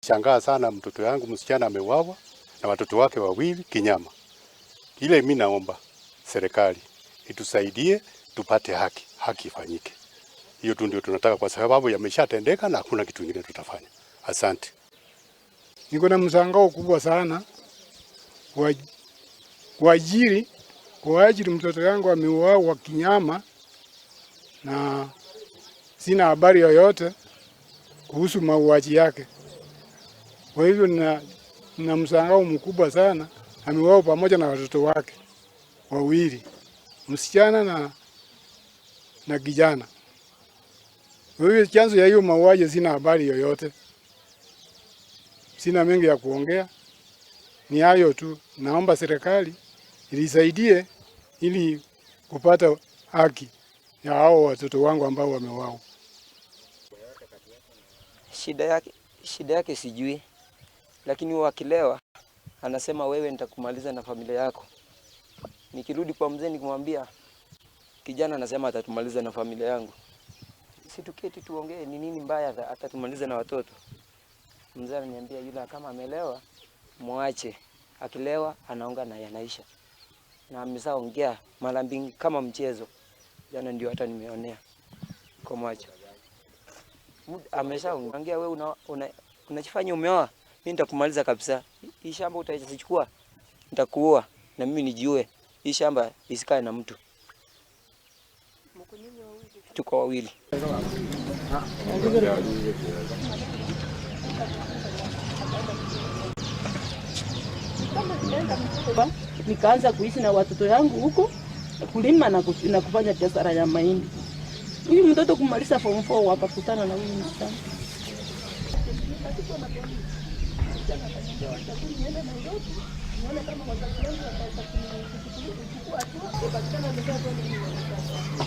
Shangaa sana mtoto yangu msichana ameuawa na watoto wake wawili kinyama. Ile mimi naomba serikali itusaidie tupate haki, haki ifanyike. Hiyo tu ndio tunataka kwa sababu yameshatendeka na hakuna kitu kingine tutafanya. Asante. Niko na mshangao kubwa sana kwa ajili mtoto yangu ameuawa kinyama na sina habari yoyote kuhusu mauaji yake. Kwa hivyo nina mshangao mkubwa sana, ameuawa pamoja na watoto wake wawili, msichana na kijana. Kwa hivyo chanzo ya hiyo mauaji sina habari yoyote. Sina mengi ya kuongea. Ni hayo tu. Naomba serikali ilisaidie ili kupata haki ya hao watoto wangu ambao wameuawa. Shida yake sijui. Lakini wakilewa anasema wewe nitakumaliza na familia yako. Nikirudi kwa mzee nikimwambia kijana anasema atatumaliza na familia yangu. Si tuketi tuongee ni nini mbaya atatumaliza na watoto. Mzee ananiambia yule kama amelewa muache. Akilewa anaonga na yanaisha. Na ameshaongea mara mbili kama mchezo. Jana ndio hata nimeonea kwa macho. Ameshaongea wewe unajifanya umeoa. Mimi nitakumaliza kabisa. Hii shamba utaichukua. Nitakuoa na mimi nijiue. Hii shamba isikae na mtu. Tuko wawili. Nikaanza kuishi na watoto yangu huko kulima na kufanya biashara ya mahindi. Huyu mtoto kumaliza form 4 wakakutana na huyu msichana.